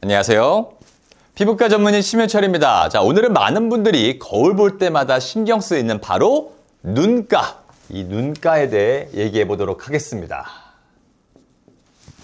안녕하세요. 피부과 전문의 심현철입니다. 자, 오늘은 많은 분들이 거울 볼 때마다 신경 쓰이는 바로 눈가. 이 눈가에 대해 얘기해 보도록 하겠습니다.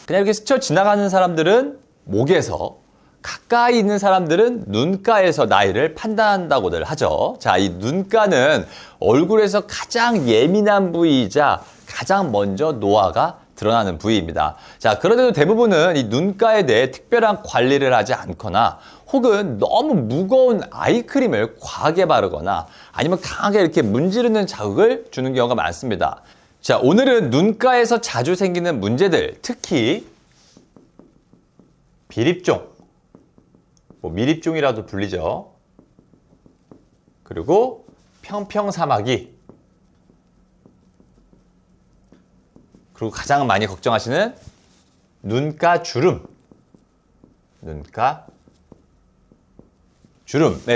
그냥 이렇게 스쳐 지나가는 사람들은 목에서, 가까이 있는 사람들은 눈가에서 나이를 판단한다고들 하죠. 자, 이 눈가는 얼굴에서 가장 예민한 부위이자 가장 먼저 노화가 드러나는 부위입니다. 자, 그런데도 대부분은 이 눈가에 대해 특별한 관리를 하지 않거나 혹은 너무 무거운 아이크림을 과하게 바르거나 아니면 강하게 이렇게 문지르는 자극을 주는 경우가 많습니다. 자, 오늘은 눈가에서 자주 생기는 문제들, 특히 비립종, 미립종이라도 불리죠. 그리고 평평사마귀, 그리고 가장 많이 걱정하시는 눈가 주름에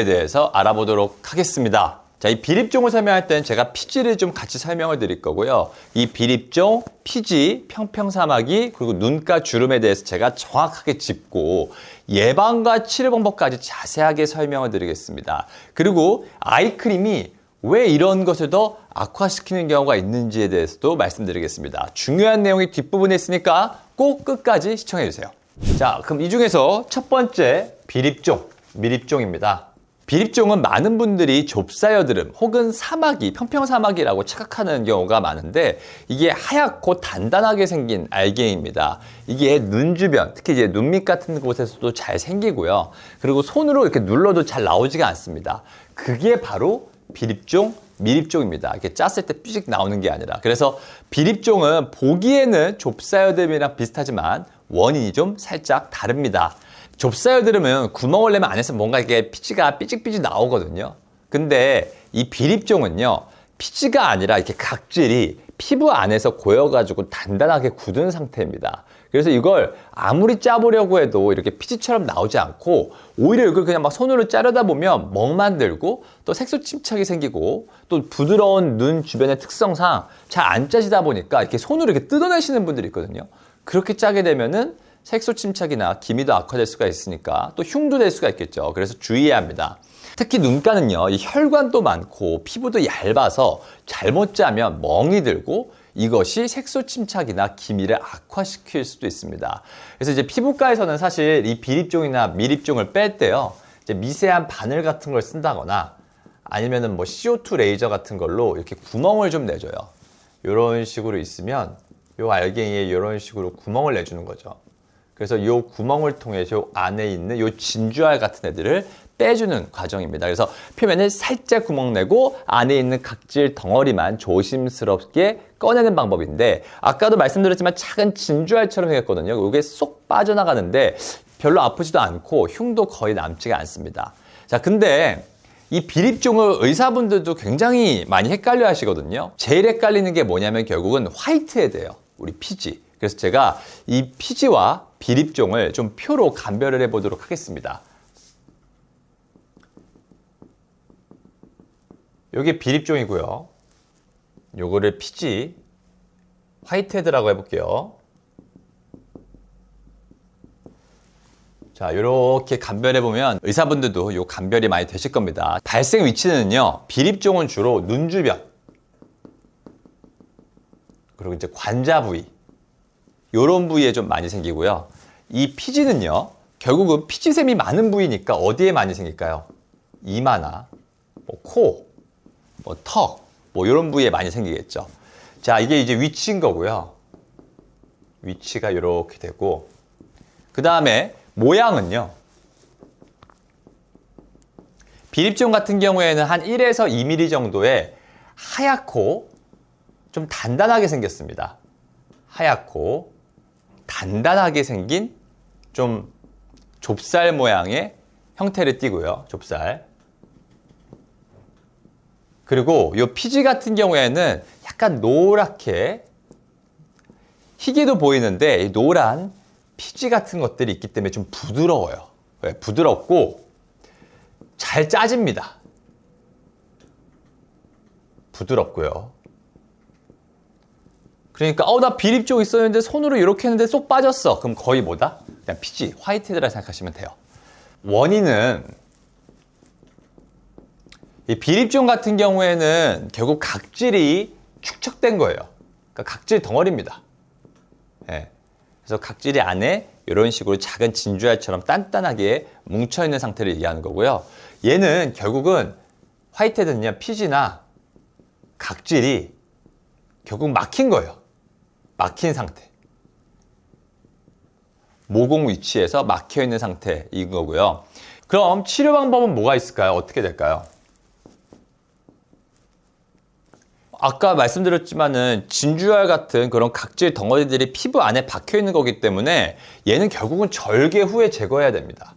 대해서 알아보도록 하겠습니다. 자, 이 비립종을 설명할 때는 제가 피지를 좀 같이 설명을 드릴 거고요. 이 비립종, 피지, 평평사마귀, 그리고 눈가 주름에 대해서 제가 정확하게 짚고 예방과 치료 방법까지 자세하게 설명을 드리겠습니다. 그리고 아이크림이 왜 이런 것을 더 악화시키는 경우가 있는지에 대해서도 말씀드리겠습니다. 중요한 내용이 뒷부분에 있으니까 꼭 끝까지 시청해주세요. 자, 그럼 이 중에서 첫 번째 비립종, 미립종입니다. 비립종은 많은 분들이 좁싸여드름 혹은 사마귀, 평평사마귀라고 착각하는 경우가 많은데 이게 하얗고 단단하게 생긴 알갱이입니다. 이게 눈 주변, 특히 이제 눈밑 같은 곳에서도 잘 생기고요. 그리고 손으로 이렇게 눌러도 잘 나오지가 않습니다. 그게 바로 비립종, 미립종입니다. 이렇게 짰을 때 삐직 나오는 게 아니라. 그래서 비립종은 보기에는 좁싸여드름이랑 비슷하지만 원인이 좀 살짝 다릅니다. 좁싸여드름은 구멍을 내면 안에서 뭔가 이게 피지가 삐직삐직 나오거든요. 근데 이 비립종은요, 피지가 아니라 이렇게 각질이 피부 안에서 고여가지고 단단하게 굳은 상태입니다. 그래서 이걸 아무리 짜보려고 해도 이렇게 피지처럼 나오지 않고 오히려 이걸 그냥 막 손으로 자르다 보면 멍만 들고 또 색소 침착이 생기고 또 부드러운 눈 주변의 특성상 잘 안 짜지다 보니까 이렇게 손으로 이렇게 뜯어내시는 분들이 있거든요. 그렇게 짜게 되면은 색소 침착이나 기미도 악화될 수가 있으니까 또 흉도 될 수가 있겠죠. 그래서 주의해야 합니다. 특히 눈가는요, 이 혈관도 많고 피부도 얇아서 잘못 짜면 멍이 들고 이것이 색소 침착이나 기미를 악화시킬 수도 있습니다. 그래서 이제 피부과에서는 사실 이 비립종이나 미립종을 뺄 때요, 이제 미세한 바늘 같은 걸 쓴다거나 아니면은 뭐 CO2 레이저 같은 걸로 이렇게 구멍을 좀 내줘요. 이런 식으로 있으면 요 알갱이에 이런 식으로 구멍을 내주는 거죠. 그래서 이 구멍을 통해서 안에 있는 이 진주알 같은 애들을 빼주는 과정입니다. 그래서 표면을 살짝 구멍 내고 안에 있는 각질 덩어리만 조심스럽게 꺼내는 방법인데 아까도 말씀드렸지만 작은 진주알처럼 생겼거든요. 이게 쏙 빠져나가는데 별로 아프지도 않고 흉도 거의 남지가 않습니다. 자, 근데 이 비립종을 의사분들도 굉장히 많이 헷갈려 하시거든요. 제일 헷갈리는 게 뭐냐면 결국은 화이트헤드예요. 우리 피지. 그래서 제가 이 피지와 비립종을 좀 표로 감별을 해보도록 하겠습니다. 요게 비립종이고요. 요거를 피지, 화이트헤드라고 해볼게요. 자, 요렇게 감별해보면 의사분들도 요 감별이 많이 되실 겁니다. 발생 위치는요, 비립종은 주로 눈 주변, 그리고 이제 관자 부위, 요런 부위에 좀 많이 생기고요. 이 피지는요, 결국은 피지샘이 많은 부위니까 어디에 많이 생길까요? 이마나 뭐 코, 뭐 턱, 뭐 이런 부위에 많이 생기겠죠. 자, 이게 이제 위치인 거고요. 위치가 이렇게 되고, 그 다음에 모양은요, 비립종 같은 경우에는 한 1에서 2mm 정도의 하얗고 좀 단단하게 생겼습니다. 하얗고 단단하게 생긴 좀 좁쌀 모양의 형태를 띠고요. 좁쌀. 그리고 이 피지 같은 경우에는 약간 노랗게 희게도 보이는데 이 노란 피지 같은 것들이 있기 때문에 좀 부드러워요. 부드럽고 잘 짜집니다. 부드럽고요. 그러니까 나 비립종 있었는데 손으로 이렇게 했는데 쏙 빠졌어. 그럼 거의 뭐다? 그냥 피지, 화이트헤드라 생각하시면 돼요. 원인은 이 비립종 같은 경우에는 결국 각질이 축적된 거예요. 그러니까 각질 덩어리입니다. 예. 그래서 각질이 안에 이런 식으로 작은 진주알처럼 단단하게 뭉쳐있는 상태를 얘기하는 거고요. 얘는 결국은 화이트헤드는요, 피지나 각질이 결국 막힌 거예요. 막힌 상태. 모공 위치에서 막혀있는 상태인 거고요. 그럼 치료 방법은 뭐가 있을까요? 어떻게 될까요? 아까 말씀드렸지만은 진주알 같은 그런 각질 덩어리들이 피부 안에 박혀 있는 거기 때문에 얘는 결국은 절개 후에 제거해야 됩니다.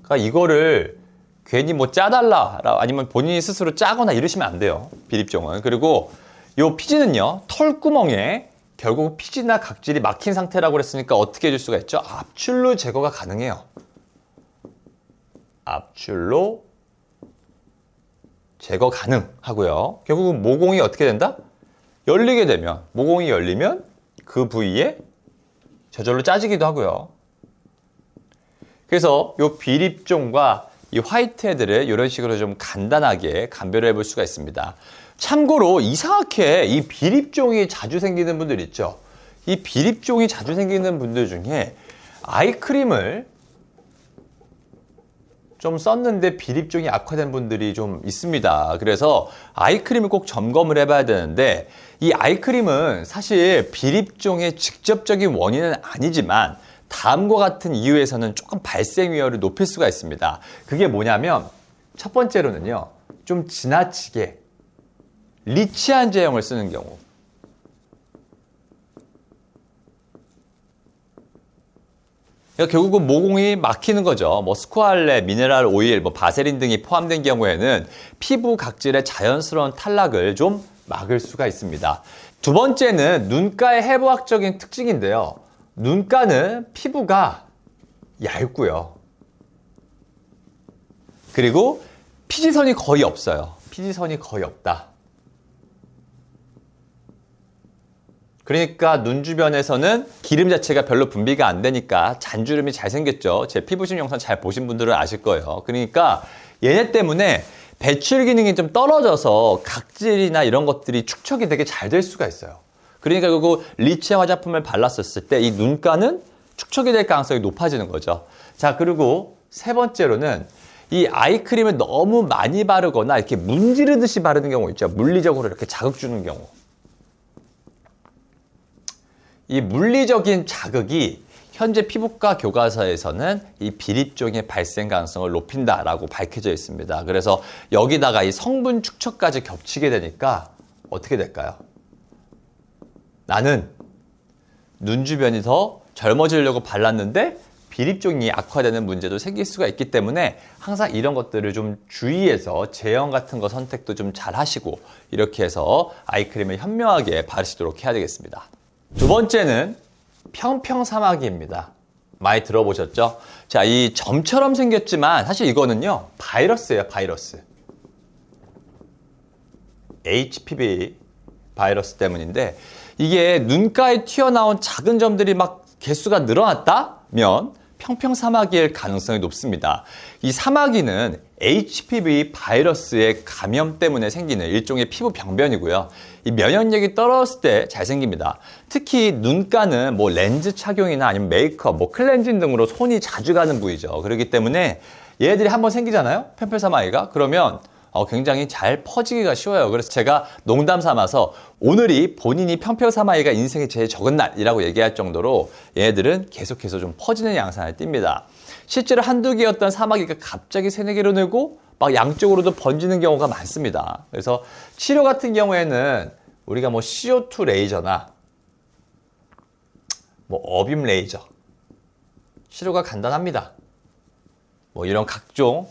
그러니까 이거를 괜히 뭐 짜달라 아니면 본인이 스스로 짜거나 이러시면 안 돼요. 비립종은. 그리고 요 피지는요, 털구멍에 결국 피지나 각질이 막힌 상태라고 그랬으니까 어떻게 해줄 수가 있죠? 압출로 제거가 가능해요. 압출로 제거 가능하고요. 결국은 모공이 어떻게 된다? 열리게 되면, 모공이 열리면 그 부위에 저절로 짜지기도 하고요. 그래서 이 비립종과 이 화이트헤드를 이런 식으로 좀 간단하게 감별을 해볼 수가 있습니다. 참고로 이상하게 이 비립종이 자주 생기는 분들 있죠. 이 비립종이 자주 생기는 분들 중에 아이크림을 좀 썼는데 비립종이 악화된 분들이 좀 있습니다. 그래서 아이크림을 꼭 점검을 해봐야 되는데, 이 아이크림은 사실 비립종의 직접적인 원인은 아니지만 다음과 같은 이유에서는 조금 발생 위험을 높일 수가 있습니다. 그게 뭐냐면, 첫 번째로는요, 좀 지나치게 리치한 제형을 쓰는 경우. 그러니까 결국은 모공이 막히는 거죠. 뭐 스쿠알레, 미네랄 오일, 뭐 바세린 등이 포함된 경우에는 피부 각질의 자연스러운 탈락을 좀 막을 수가 있습니다. 두 번째는 눈가의 해부학적인 특징인데요. 눈가는 피부가 얇고요. 그리고 피지선이 거의 없어요. 피지선이 거의 없다. 그러니까 눈 주변에서는 기름 자체가 별로 분비가 안 되니까 잔주름이 잘 생겼죠. 제 피부심 영상 잘 보신 분들은 아실 거예요. 그러니까 얘네 때문에 배출 기능이 좀 떨어져서 각질이나 이런 것들이 축적이 되게 잘 될 수가 있어요. 그러니까 결국 리치 화장품을 발랐었을 때 이 눈가는 축적이 될 가능성이 높아지는 거죠. 자, 그리고 세 번째로는 이 아이크림을 너무 많이 바르거나 이렇게 문지르듯이 바르는 경우 있죠. 물리적으로 이렇게 자극 주는 경우. 이 물리적인 자극이 현재 피부과 교과서에서는 이 비립종의 발생 가능성을 높인다라고 밝혀져 있습니다. 그래서 여기다가 이 성분 축적까지 겹치게 되니까 어떻게 될까요? 나는 눈 주변이 더 젊어지려고 발랐는데 비립종이 악화되는 문제도 생길 수가 있기 때문에 항상 이런 것들을 좀 주의해서 제형 같은 거 선택도 좀 잘 하시고 이렇게 해서 아이크림을 현명하게 바르시도록 해야 되겠습니다. 두 번째는 평평사마귀입니다. 많이 들어보셨죠? 자, 이 점처럼 생겼지만 사실 이거는요, 바이러스예요, 바이러스. HPV 바이러스 때문인데, 이게 눈가에 튀어나온 작은 점들이 막 개수가 늘어났다면 평평사마귀일 가능성이 높습니다. 이 사마귀는 HPV 바이러스의 감염 때문에 생기는 일종의 피부 병변이고요. 이 면역력이 떨어졌을 때 잘 생깁니다. 특히 눈가는 뭐 렌즈 착용이나 아니면 메이크업, 뭐 클렌징 등으로 손이 자주 가는 부위죠. 그렇기 때문에 얘들이 한번 생기잖아요. 평평사마귀가. 그러면 굉장히 잘 퍼지기가 쉬워요. 그래서 제가 농담 삼아서 오늘이 본인이 평평사마귀가 인생의 제일 적은 날이라고 얘기할 정도로 얘네들은 계속해서 좀 퍼지는 양상을 띱니다. 실제로 한두 개였던 사마귀가 갑자기 세네 개로 늘고 막 양쪽으로도 번지는 경우가 많습니다. 그래서 치료 같은 경우에는 우리가 뭐 CO2 레이저나 뭐 어빔 레이저 치료가 간단합니다. 뭐 이런 각종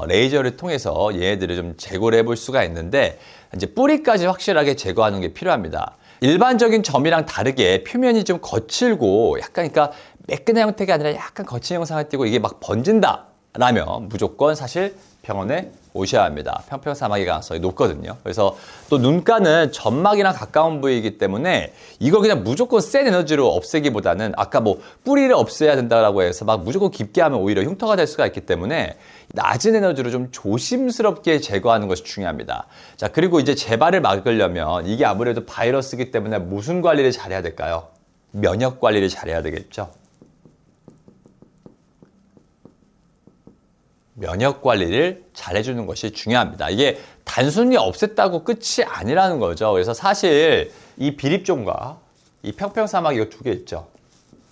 레이저를 통해서 얘네들을 좀 제거를 해볼 수가 있는데 이제 뿌리까지 확실하게 제거하는 게 필요합니다. 일반적인 점이랑 다르게 표면이 좀 거칠고 약간 그러니까 매끈한 형태가 아니라 약간 거친 형상을 띠고 이게 막 번진다 라면 무조건 사실 병원에 오셔야 합니다. 평평사막의 가능성이 높거든요. 그래서 또 눈가는 점막이랑 가까운 부위이기 때문에 이걸 그냥 무조건 센 에너지로 없애기보다는 아까 뭐 뿌리를 없애야 된다고 해서 막 무조건 깊게 하면 오히려 흉터가 될 수가 있기 때문에 낮은 에너지로 좀 조심스럽게 제거하는 것이 중요합니다. 자, 그리고 이제 재발을 막으려면 이게 아무래도 바이러스이기 때문에 무슨 관리를 잘해야 될까요? 면역 관리를 잘해야 되겠죠. 면역 관리를 잘 해주는 것이 중요합니다. 이게 단순히 없앴다고 끝이 아니라는 거죠. 그래서 사실 이 비립종과 이 평평사막 이거 두 개 있죠.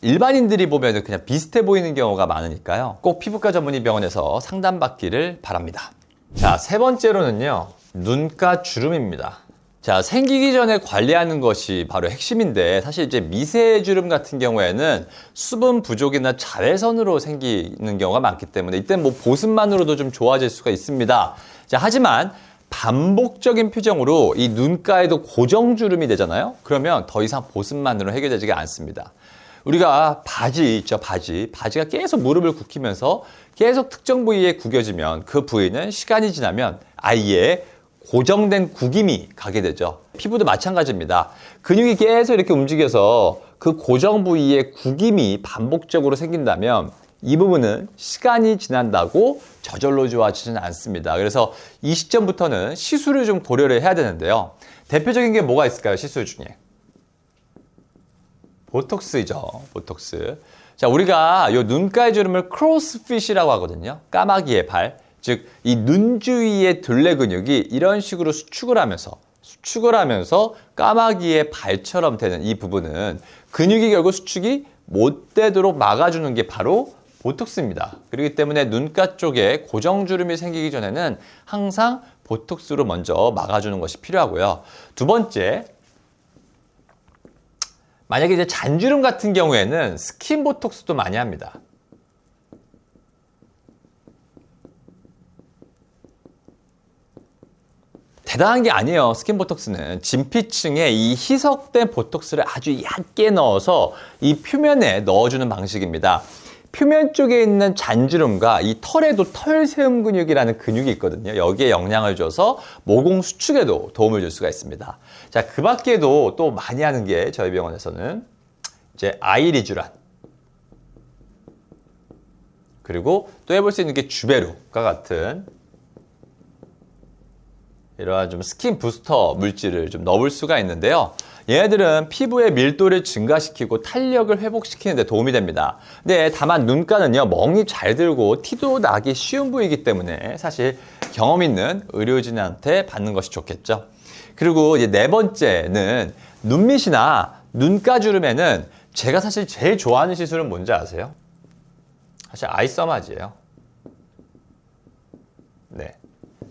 일반인들이 보면 그냥 비슷해 보이는 경우가 많으니까요. 꼭 피부과 전문의 병원에서 상담받기를 바랍니다. 자, 세 번째로는요. 눈가 주름입니다. 자, 생기기 전에 관리하는 것이 바로 핵심인데 사실 이제 미세주름 같은 경우에는 수분 부족이나 자외선으로 생기는 경우가 많기 때문에 이때 뭐 보습만으로도 좀 좋아질 수가 있습니다. 자, 하지만 반복적인 표정으로 이 눈가에도 고정주름이 되잖아요. 그러면 더 이상 보습만으로 해결되지가 않습니다. 우리가 바지 있죠, 바지가 계속 무릎을 굽히면서 계속 특정 부위에 구겨지면 그 부위는 시간이 지나면 아예 고정된 구김이 가게 되죠. 피부도 마찬가지입니다. 근육이 계속 이렇게 움직여서 그 고정 부위에 구김이 반복적으로 생긴다면 이 부분은 시간이 지난다고 저절로 좋아지지는 않습니다. 그래서 이 시점부터는 시술을 좀 고려를 해야 되는데요. 대표적인 게 뭐가 있을까요? 시술 중에. 보톡스이죠. 보톡스. 자, 우리가 이 눈가의 주름을 크로스핏이라고 하거든요. 까마귀의 발. 즉, 이 눈 주위의 둘레 근육이 이런 식으로 수축을 하면서 까마귀의 발처럼 되는 이 부분은 근육이 결국 수축이 못 되도록 막아주는 게 바로 보톡스입니다. 그렇기 때문에 눈가 쪽에 고정주름이 생기기 전에는 항상 보톡스로 먼저 막아주는 것이 필요하고요. 두 번째, 만약에 이제 잔주름 같은 경우에는 스킨 보톡스도 많이 합니다. 대단한 게 아니에요. 스킨 보톡스는 진피층에 이 희석된 보톡스를 아주 얕게 넣어서 이 표면에 넣어주는 방식입니다. 표면 쪽에 있는 잔주름과 이 털에도 털세움 근육이라는 근육이 있거든요. 여기에 영향을 줘서 모공 수축에도 도움을 줄 수가 있습니다. 자, 그 밖에도 또 많이 하는 게 저희 병원에서는 이제 아이리쥬란, 그리고 또 해볼 수 있는 게 주베르과 같은 이러한 좀 스킨 부스터 물질을 좀 넣을 수가 있는데요. 얘네들은 피부의 밀도를 증가시키고 탄력을 회복시키는 데 도움이 됩니다. 근데 다만 눈가는요, 멍이 잘 들고 티도 나기 쉬운 부위이기 때문에 사실 경험 있는 의료진한테 받는 것이 좋겠죠. 그리고 이제 네 번째는 눈밑이나 눈가 주름에는 제가 사실 제일 좋아하는 시술은 뭔지 아세요? 사실 아이서마지예요. 네.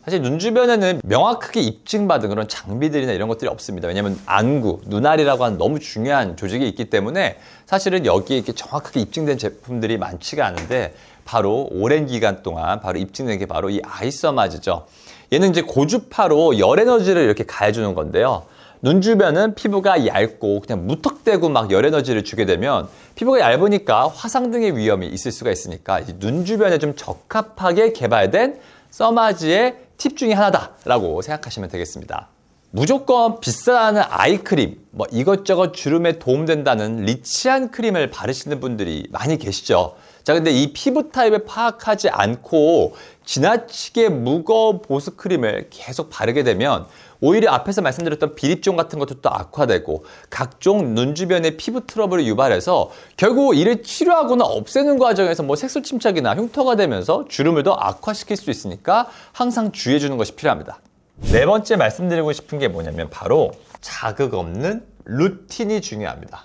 사실 눈 주변에는 명확하게 입증받은 그런 장비들이나 이런 것들이 없습니다. 왜냐하면 안구, 눈알이라고 하는 너무 중요한 조직이 있기 때문에 사실은 여기에 이렇게 정확하게 입증된 제품들이 많지가 않은데 바로 오랜 기간 동안 바로 입증된 게 바로 이 아이서마지죠. 얘는 이제 고주파로 열 에너지를 이렇게 가해주는 건데요. 눈 주변은 피부가 얇고 그냥 무턱대고 막 열 에너지를 주게 되면 피부가 얇으니까 화상 등의 위험이 있을 수가 있으니까 눈 주변에 좀 적합하게 개발된 서마지의 팁 중에 하나다라고 생각하시면 되겠습니다. 무조건 비싸다는 아이크림, 뭐 이것저것 주름에 도움된다는 리치한 크림을 바르시는 분들이 많이 계시죠. 자, 근데 이 피부 타입을 파악하지 않고 지나치게 무거운 보습 크림을 계속 바르게 되면 오히려 앞에서 말씀드렸던 비립종 같은 것도 또 악화되고 각종 눈 주변의 피부 트러블을 유발해서 결국 이를 치료하거나 없애는 과정에서 뭐 색소 침착이나 흉터가 되면서 주름을 더 악화시킬 수 있으니까 항상 주의해 주는 것이 필요합니다. 네 번째 말씀드리고 싶은 게 뭐냐면 바로 자극 없는 루틴이 중요합니다.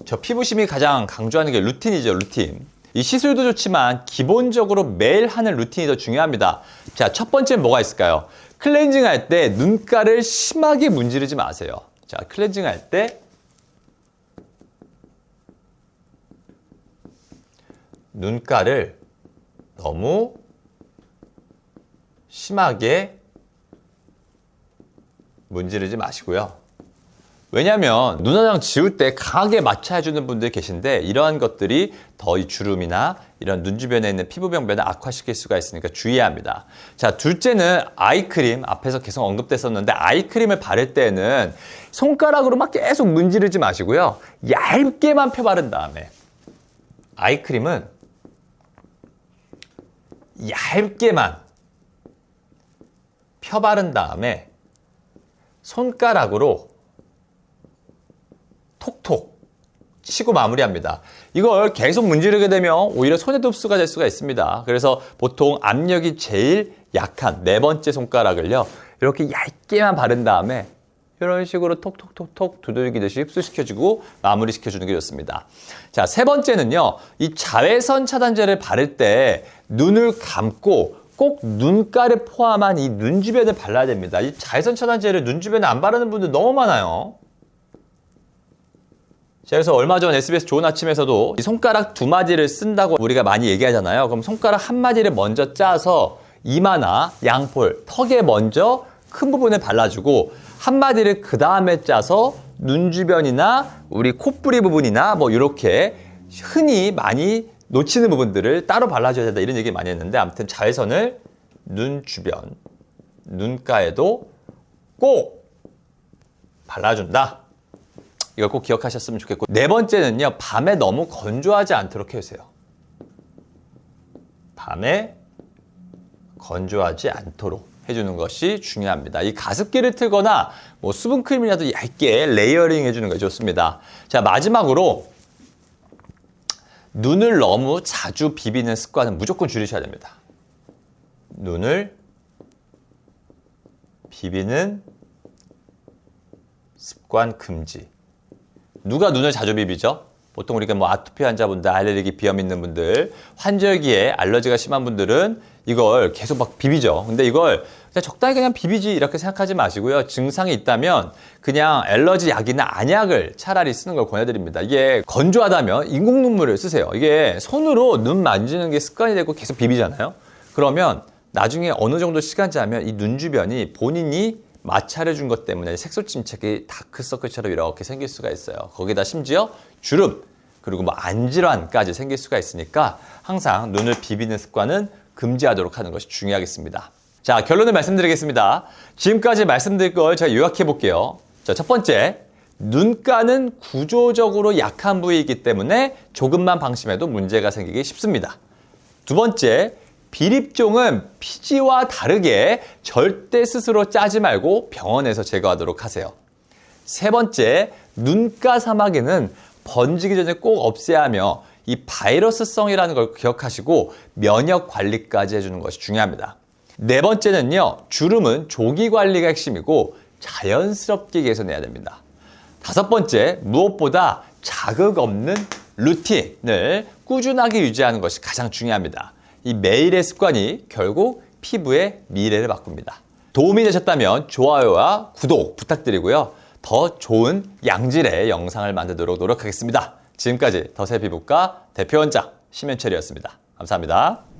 저 피부심이 가장 강조하는 게 루틴이죠, 루틴. 이 시술도 좋지만 기본적으로 매일 하는 루틴이 더 중요합니다. 자, 첫 번째는 뭐가 있을까요? 클렌징 할 때 눈가를 심하게 문지르지 마세요. 자, 클렌징 할 때 눈가를 너무 심하게 문지르지 마시고요. 왜냐하면 눈화장 지울 때 강하게 마취해주는 분들이 계신데 이러한 것들이 더 이 주름이나 이런 눈 주변에 있는 피부 병변을 악화시킬 수가 있으니까 주의해야 합니다. 자, 둘째는 아이크림. 앞에서 계속 언급됐었는데 아이크림을 바를 때는 손가락으로 막 계속 문지르지 마시고요. 얇게만 펴 바른 다음에 아이크림은 얇게만 펴 바른 다음에 손가락으로 톡톡 치고 마무리합니다. 이걸 계속 문지르게 되면 오히려 손에도 흡수가 될 수가 있습니다. 그래서 보통 압력이 제일 약한 네 번째 손가락을요. 이렇게 얇게만 바른 다음에 이런 식으로 톡톡톡톡 두들기듯이 흡수시켜주고 마무리시켜주는 게 좋습니다. 자, 세 번째는요. 이 자외선 차단제를 바를 때 눈을 감고 꼭 눈가를 포함한 이 눈 주변에 발라야 됩니다. 이 자외선 차단제를 눈 주변에 안 바르는 분들 너무 많아요. 자, 그래서 얼마 전 SBS 좋은 아침에서도 이 손가락 두 마디를 쓴다고 우리가 많이 얘기하잖아요. 그럼 손가락 한 마디를 먼저 짜서 이마나 양폴, 턱에 먼저 큰 부분을 발라주고 한 마디를 그 다음에 짜서 눈 주변이나 우리 콧부리 부분이나 뭐 이렇게 흔히 많이 놓치는 부분들을 따로 발라줘야 된다 이런 얘기 많이 했는데 아무튼 자외선을 눈 주변, 눈가에도 꼭 발라준다. 이걸 꼭 기억하셨으면 좋겠고 네 번째는요. 밤에 너무 건조하지 않도록 해주세요. 밤에 건조하지 않도록 해주는 것이 중요합니다. 이 가습기를 틀거나 뭐 수분크림이라도 얇게 레이어링 해주는 것이 좋습니다. 자, 마지막으로 눈을 너무 자주 비비는 습관은 무조건 줄이셔야 됩니다. 눈을 비비는 습관 금지. 누가 눈을 자주 비비죠? 보통 우리가 뭐 아토피 환자분들, 알레르기 비염 있는 분들, 환절기에 알러지가 심한 분들은 이걸 계속 막 비비죠. 근데 이걸 그냥 적당히 그냥 비비지 이렇게 생각하지 마시고요. 증상이 있다면 그냥 알러지 약이나 안약을 차라리 쓰는 걸 권해드립니다. 이게 건조하다면 인공 눈물을 쓰세요. 이게 손으로 눈 만지는 게 습관이 되고 계속 비비잖아요. 그러면 나중에 어느 정도 시간 지나면 이 눈 주변이 본인이 마찰해 준 것 때문에 색소 침착이 다크서클처럼 이렇게 생길 수가 있어요. 거기다 심지어 주름 그리고 뭐 안질환까지 생길 수가 있으니까 항상 눈을 비비는 습관은 금지하도록 하는 것이 중요하겠습니다. 자, 결론을 말씀드리겠습니다. 지금까지 말씀드릴 걸 제가 요약해 볼게요. 자, 첫 번째, 눈가는 구조적으로 약한 부위이기 때문에 조금만 방심해도 문제가 생기기 쉽습니다. 두 번째, 비립종은 피지와 다르게 절대 스스로 짜지 말고 병원에서 제거하도록 하세요. 세 번째, 눈가 사마귀는 번지기 전에 꼭 없애야 하며 이 바이러스성이라는 걸 기억하시고 면역 관리까지 해주는 것이 중요합니다. 네 번째는요, 주름은 조기 관리가 핵심이고 자연스럽게 개선해야 됩니다. 다섯 번째, 무엇보다 자극 없는 루틴을 꾸준하게 유지하는 것이 가장 중요합니다. 이 매일의 습관이 결국 피부의 미래를 바꿉니다. 도움이 되셨다면 좋아요와 구독 부탁드리고요. 더 좋은 양질의 영상을 만들도록 노력하겠습니다. 지금까지 더세 피부과 대표 원장 심현철이었습니다. 감사합니다.